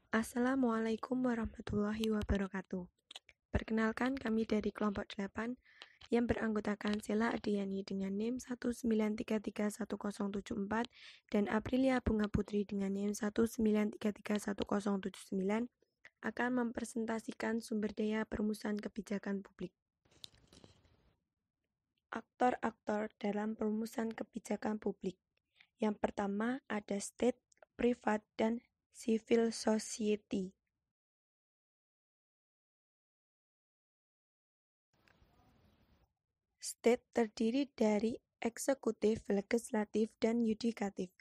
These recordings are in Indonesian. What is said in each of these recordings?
Assalamualaikum warahmatullahi wabarakatuh. Perkenalkan, kami dari kelompok 8 yang beranggotakan Sela Adiyani dengan NIM 193310074 dan Aprilia Bunga Putri dengan NIM 193310079 akan mempresentasikan sumber daya perumusan kebijakan publik. Aktor-aktor dalam perumusan kebijakan publik. Yang pertama ada state, privat, dan civil society. State terdiri dari eksekutif, legislatif, dan yudikatif.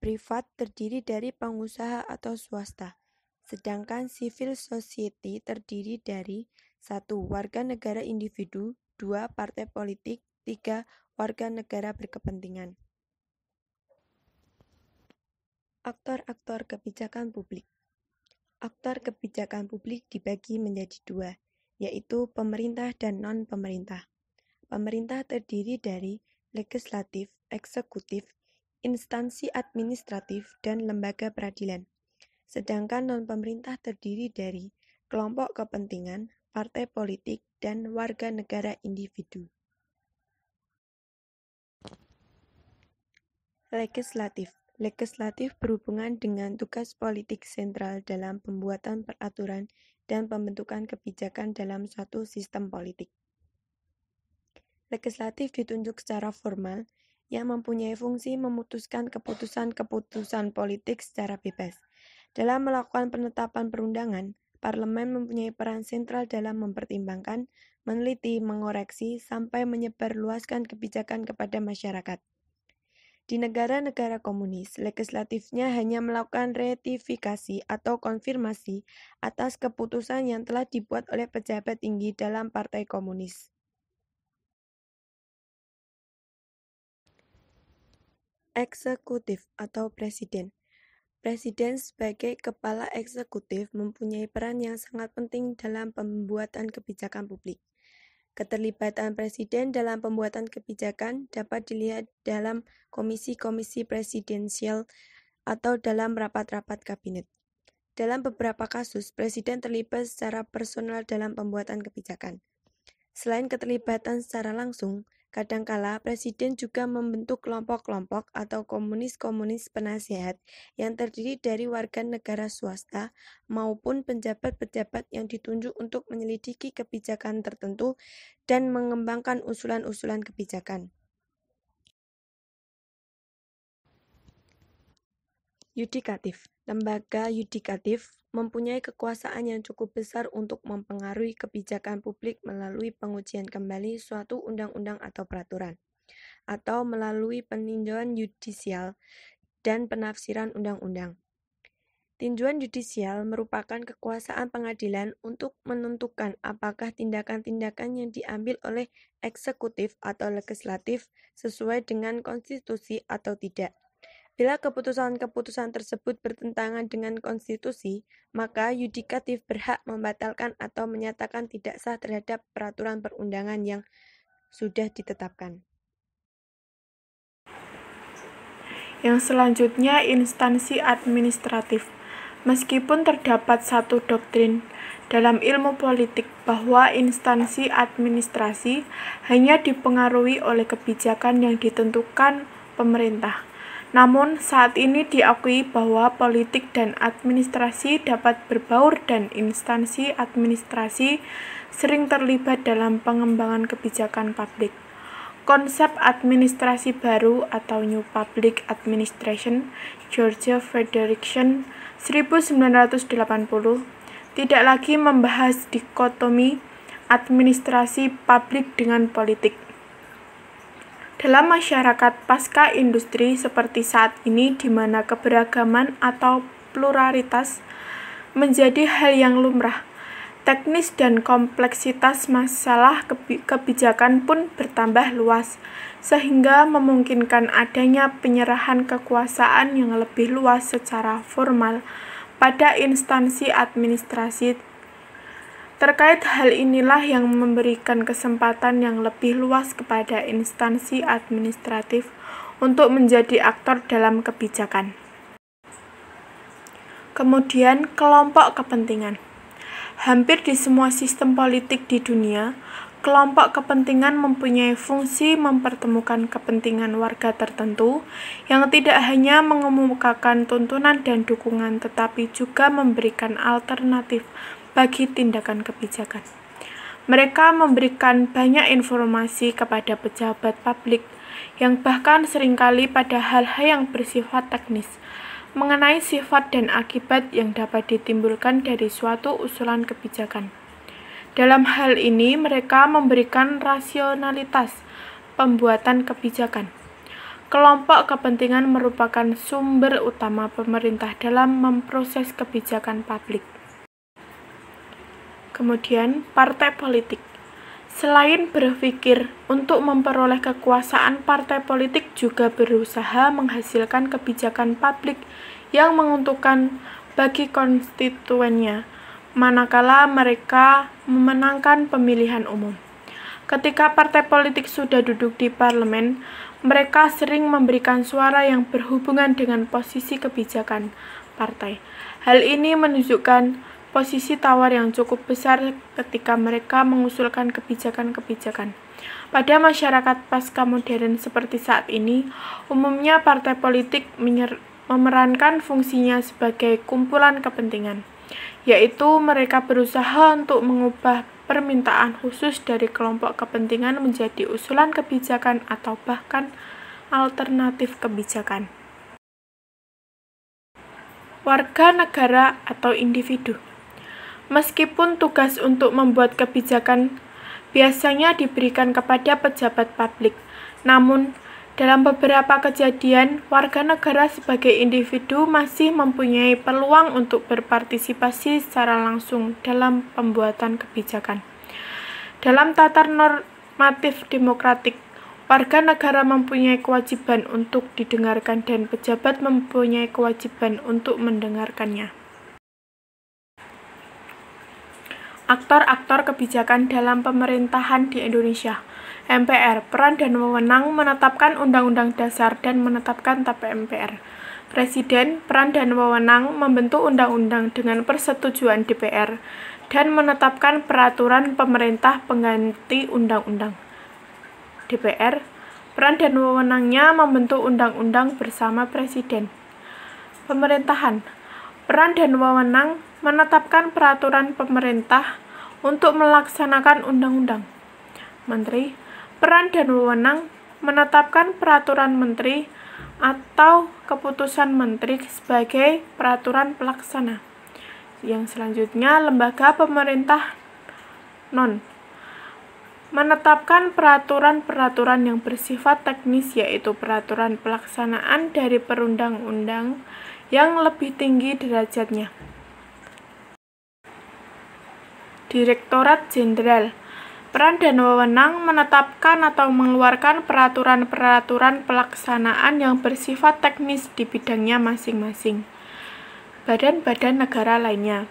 Privat terdiri dari pengusaha atau swasta. Sedangkan civil society terdiri dari 1. Warga negara individu, 2. Partai politik, 3. Warga negara berkepentingan. Aktor-aktor kebijakan publik. Aktor kebijakan publik dibagi menjadi 2, yaitu pemerintah dan non-pemerintah. Pemerintah terdiri dari legislatif, eksekutif, instansi administratif, dan lembaga peradilan. Sedangkan non-pemerintah terdiri dari kelompok kepentingan, partai politik, dan warga negara individu. Legislatif. Legislatif berhubungan dengan tugas politik sentral dalam pembuatan peraturan dan pembentukan kebijakan dalam suatu sistem politik. Legislatif ditunjuk secara formal yang mempunyai fungsi memutuskan keputusan-keputusan politik secara bebas. Dalam melakukan penetapan perundangan, parlemen mempunyai peran sentral dalam mempertimbangkan, meneliti, mengoreksi, sampai menyebarluaskan kebijakan kepada masyarakat. Di negara-negara komunis, legislatifnya hanya melakukan ratifikasi atau konfirmasi atas keputusan yang telah dibuat oleh pejabat tinggi dalam partai komunis. Eksekutif atau presiden. Presiden sebagai kepala eksekutif mempunyai peran yang sangat penting dalam pembuatan kebijakan publik. Keterlibatan presiden dalam pembuatan kebijakan dapat dilihat dalam komisi-komisi presidensial atau dalam rapat-rapat kabinet. Dalam beberapa kasus, presiden terlibat secara personal dalam pembuatan kebijakan. Selain keterlibatan secara langsung, kadangkala presiden juga membentuk kelompok-kelompok atau komunis-komunis penasihat yang terdiri dari warga negara swasta maupun pejabat-pejabat yang ditunjuk untuk menyelidiki kebijakan tertentu dan mengembangkan usulan-usulan kebijakan. Yudikatif. Lembaga yudikatif mempunyai kekuasaan yang cukup besar untuk mempengaruhi kebijakan publik melalui pengujian kembali suatu undang-undang atau peraturan, atau melalui peninjauan yudisial dan penafsiran undang-undang. Tinjauan yudisial merupakan kekuasaan pengadilan untuk menentukan apakah tindakan-tindakan yang diambil oleh eksekutif atau legislatif sesuai dengan konstitusi atau tidak. Bila keputusan-keputusan tersebut bertentangan dengan konstitusi, maka yudikatif berhak membatalkan atau menyatakan tidak sah terhadap peraturan perundangan yang sudah ditetapkan. Yang selanjutnya, instansi administratif. Meskipun terdapat satu doktrin dalam ilmu politik bahwa instansi administrasi hanya dipengaruhi oleh kebijakan yang ditentukan pemerintah, namun saat ini diakui bahwa politik dan administrasi dapat berbaur dan instansi administrasi sering terlibat dalam pengembangan kebijakan publik. Konsep administrasi baru atau New Public Administration, George Frederickson, 1980, tidak lagi membahas dikotomi administrasi publik dengan politik. Dalam masyarakat pasca industri seperti saat ini, di mana keberagaman atau pluralitas menjadi hal yang lumrah, teknis dan kompleksitas masalah kebijakan pun bertambah luas, sehingga memungkinkan adanya penyerahan kekuasaan yang lebih luas secara formal pada instansi administrasi. Terkait hal inilah yang memberikan kesempatan yang lebih luas kepada instansi administratif untuk menjadi aktor dalam kebijakan. Kemudian, kelompok kepentingan. Hampir di semua sistem politik di dunia, kelompok kepentingan mempunyai fungsi mempertemukan kepentingan warga tertentu yang tidak hanya mengemukakan tuntunan dan dukungan, tetapi juga memberikan alternatif bagi tindakan kebijakan. Mereka memberikan banyak informasi kepada pejabat publik yang bahkan seringkali pada hal-hal yang bersifat teknis, mengenai sifat dan akibat yang dapat ditimbulkan dari suatu usulan kebijakan. Dalam hal ini, mereka memberikan rasionalitas pembuatan kebijakan. Kelompok kepentingan merupakan sumber utama pemerintah dalam memproses kebijakan publik. Kemudian, partai politik. Selain berpikir untuk memperoleh kekuasaan, partai politik juga berusaha menghasilkan kebijakan publik yang menguntungkan bagi konstituennya, manakala mereka memenangkan pemilihan umum. Ketika partai politik sudah duduk di parlemen, mereka sering memberikan suara yang berhubungan dengan posisi kebijakan partai. Hal ini menunjukkan posisi tawar yang cukup besar ketika mereka mengusulkan kebijakan-kebijakan. Pada masyarakat pasca modern seperti saat ini, umumnya partai politik memerankan fungsinya sebagai kumpulan kepentingan, yaitu mereka berusaha untuk mengubah permintaan khusus dari kelompok kepentingan menjadi usulan kebijakan atau bahkan alternatif kebijakan. Warga negara atau individu. Meskipun tugas untuk membuat kebijakan biasanya diberikan kepada pejabat publik, namun dalam beberapa kejadian, warga negara sebagai individu masih mempunyai peluang untuk berpartisipasi secara langsung dalam pembuatan kebijakan. Dalam tata normatif demokratik, warga negara mempunyai kewajiban untuk didengarkan dan pejabat mempunyai kewajiban untuk mendengarkannya. Aktor-aktor kebijakan dalam pemerintahan di Indonesia. MPR, peran dan wewenang menetapkan Undang-Undang Dasar dan menetapkan TAP MPR. Presiden, peran dan wewenang membentuk undang-undang dengan persetujuan DPR dan menetapkan peraturan pemerintah pengganti undang-undang. DPR, peran dan wewenangnya membentuk undang-undang bersama Presiden. Pemerintahan, peran dan wewenang menetapkan peraturan pemerintah untuk melaksanakan undang-undang. Menteri, peran dan wewenang menetapkan peraturan menteri atau keputusan menteri sebagai peraturan pelaksana. Yang selanjutnya, lembaga pemerintah non menetapkan peraturan-peraturan yang bersifat teknis, yaitu peraturan pelaksanaan dari perundang-undang yang lebih tinggi derajatnya. Direktorat Jenderal, peran dan wewenang menetapkan atau mengeluarkan peraturan-peraturan pelaksanaan yang bersifat teknis di bidangnya masing-masing. Badan-badan negara lainnya,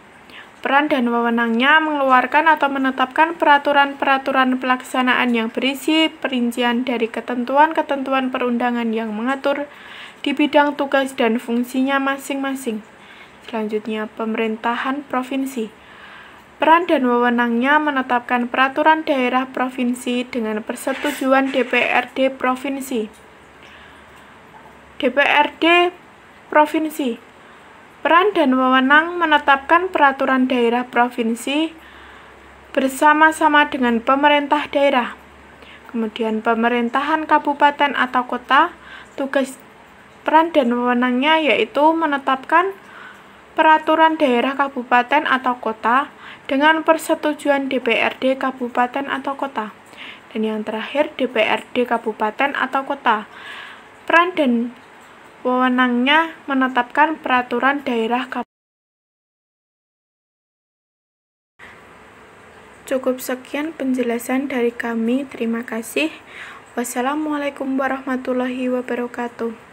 peran dan wewenangnya mengeluarkan atau menetapkan peraturan-peraturan pelaksanaan yang berisi perincian dari ketentuan-ketentuan perundangan yang mengatur di bidang tugas dan fungsinya masing-masing. Selanjutnya, pemerintahan provinsi. Peran dan wewenangnya menetapkan peraturan daerah provinsi dengan persetujuan DPRD provinsi. DPRD provinsi. Peran dan wewenang menetapkan peraturan daerah provinsi bersama-sama dengan pemerintah daerah. Kemudian pemerintahan kabupaten atau kota, tugas peran dan wewenangnya yaitu menetapkan peraturan daerah kabupaten atau kota dengan persetujuan DPRD kabupaten atau kota. Dan yang terakhir, DPRD kabupaten atau kota. Peran dan wewenangnya menetapkan peraturan daerah kabupaten. Cukup sekian penjelasan dari kami. Terima kasih. Wassalamualaikum warahmatullahi wabarakatuh.